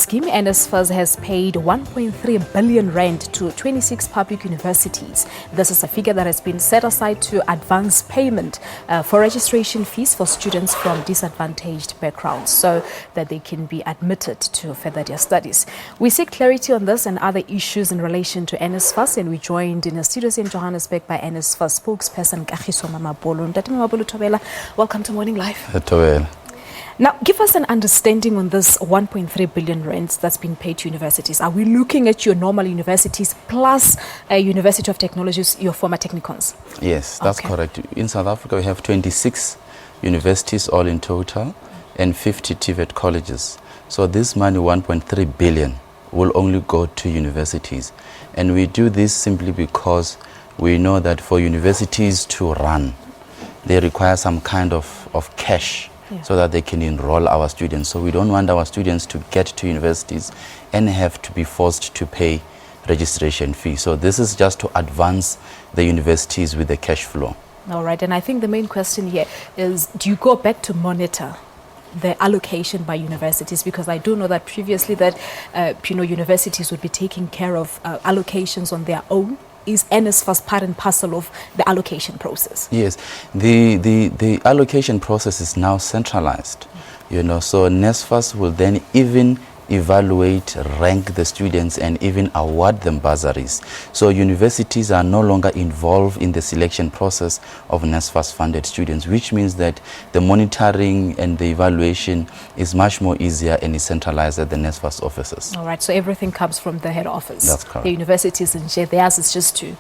scheme, NSFAS has paid 1.3 billion rand to 26 public universities. This is a figure that has been set aside to advance payment for registration fees for students from disadvantaged backgrounds so that they can be admitted to further their studies. We seek clarity on this and other issues in relation to NSFAS, and we joined in the studios in Johannesburg by NSFAS Spokesperson Kagiso Mamabolo. Mamabolo, welcome to Morning Live. Now, give us an understanding on this 1.3 billion rand that's been paid to universities. Are we looking at your normal universities plus University of Technologies, your former technicons? Yes, that's correct. In South Africa, we have 26 universities all in total and 50 TVET colleges. So this money, 1.3 billion, will only go to universities. And we do this simply because we know that for universities to run, they require some kind of cash. So that they can enroll our students. So we don't want our students to get to universities and have to be forced to pay registration fees. So this is just to advance the universities with the cash flow. All right, and I think the main question here is, do you go back to monitor the allocation by universities? Because I do know that previously that universities would be taking care of allocations on their own. Is NSFAS part and parcel of the allocation process? Yes, the allocation process is now centralized, so NSFAS will then even evaluate, rank the students and even award them bursaries. So universities are no longer involved in the selection process of NSFAS funded students, which means that the monitoring and the evaluation is much more easier and is centralized at the NSFAS offices. All right, so everything comes from the head office. That's correct. The universities and theirs is just to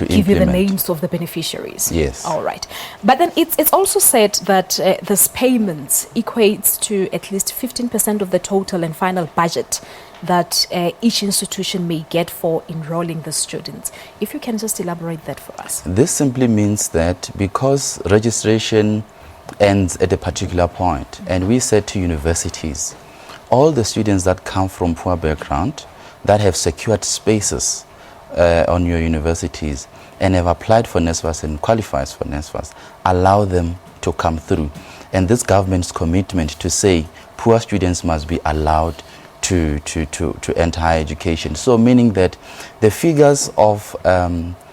give you the names of the beneficiaries. Yes. All right. But then it's also said that this payment equates to at least 15% of the total and final budget that each institution may get for enrolling the students. If you can just elaborate that for us. This simply means that because registration ends at a particular point, and we said to universities, all the students that come from poor background that have secured spaces on your universities and have applied for NSFAS and qualifies for NSFAS, allow them to come through. And this government's commitment to say poor students must be allowed to enter higher education. So meaning that the figures of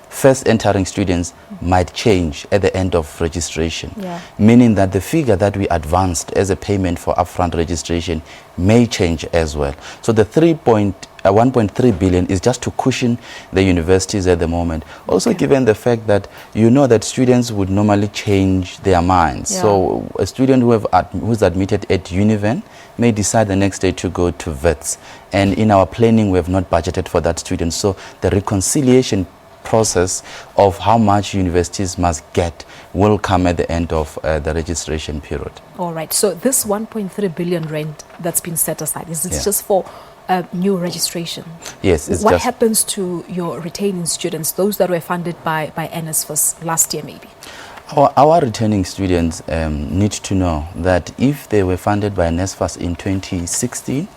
first entering students might change at the end of registration, meaning that the figure that we advanced as a payment for upfront registration may change as well. So the 1.3 billion is just to cushion the universities at the moment. Also given the fact that that students would normally change their minds. So a student who's admitted at Univen may decide the next day to go to VETS. And in our planning, we have not budgeted for that student. So the reconciliation process of how much universities must get will come at the end of the registration period. All right. So this 1.3 billion rand that's been set aside, is it just for new registration? Yes. What happens to your retaining students, those that were funded by NSFAS last year maybe? Our returning students need to know that if they were funded by NSFAS in 2016,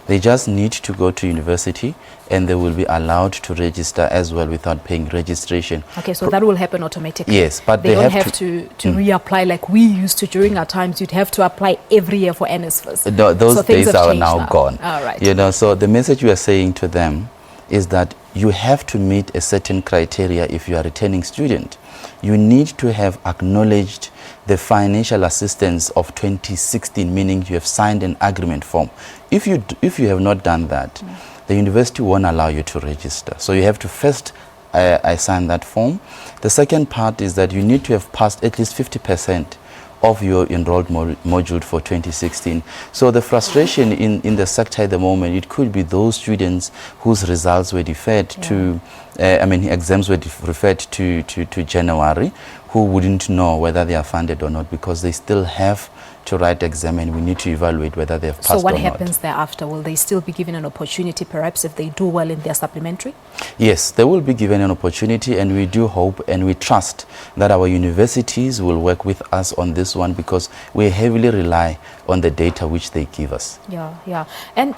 they just need to go to university and they will be allowed to register as well without paying registration. Okay, so that will happen automatically. Yes, but they don't have to reapply like we used to during our times. You'd have to apply every year for NSFAS. Those days are now gone. All right. So the message we are saying to them is that you have to meet a certain criteria if you are a returning student. You need to have acknowledged the financial assistance of 2016, meaning you have signed an agreement form. If you have not done that, the university won't allow you to register. So you have to first sign that form. The second part is that you need to have passed at least 50% of your enrolled module for 2016. So the frustration in the sector at the moment, it could be those students whose results were deferred to, exams were referred to January, who wouldn't know whether they are funded or not because they still have to write exam and we need to evaluate whether they have passed or not. So what happens thereafter? Will they still be given an opportunity perhaps if they do well in their supplementary? Yes, they will be given an opportunity, and we do hope and we trust that our universities will work with us on this one because we heavily rely on the data which they give us. Yeah. And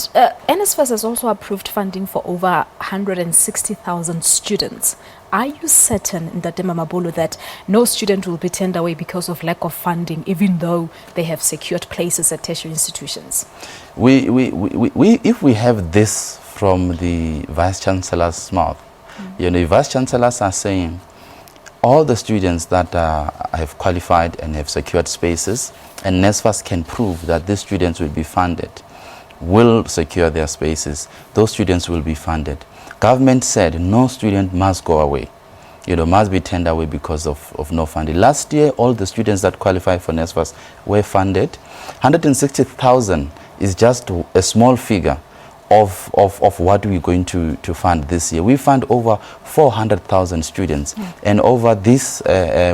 NSFAS has also approved funding for over 160,000 students Are you certain, Ndate Mamabolo, that no student will be turned away because of lack of funding, even though they have secured places at tertiary institutions? If we have this from the Vice Chancellor's mouth, you know, the Vice Chancellors are saying all the students that have qualified and have secured spaces, and NSFAS can prove that these students will be funded, will secure their spaces, those students will be funded. Government said no student must go away, you know, must be turned away because of no funding. Last year, all the students that qualified for NSFAS were funded. 160,000 is just a small figure of what we're going to fund this year. We fund over 400,000 students, and over this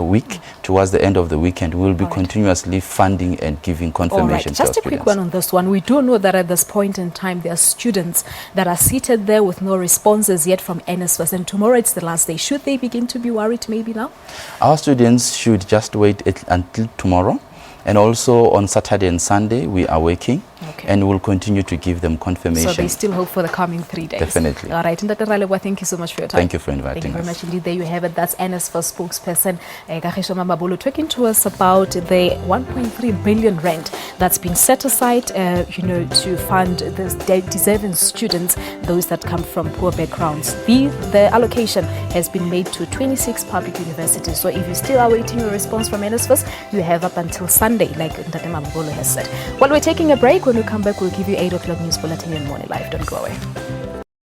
week, towards the end of the weekend, we'll be continuously funding and giving confirmation to our students. Just a quick one on this one. We do know that at this point in time, there are students that are seated there with no responses yet from NSFAS, and tomorrow it's the last day. Should they begin to be worried maybe now? Our students should just wait until tomorrow. And also on Saturday and Sunday, we are working, and we'll continue to give them confirmation. So they still hope for the coming 3 days? Definitely. All right. Ndate Ralewa, thank you so much for your time. Thank you for inviting us. Thank you very much indeed. There you have it. That's NSFAS spokesperson Kagiso Mamabolo talking to us about the 1.3 billion rand that's been set aside, you know, to fund the deserving students, those that come from poor backgrounds. The allocation has been made to 26 public universities. So if you're still awaiting a response from NSFAS, you have up until Sunday, like Ndate Mamabolo has said. While we're taking a break, when we come back, we'll give you 8 o'clock news bulletin and Morning Live. Don't go away.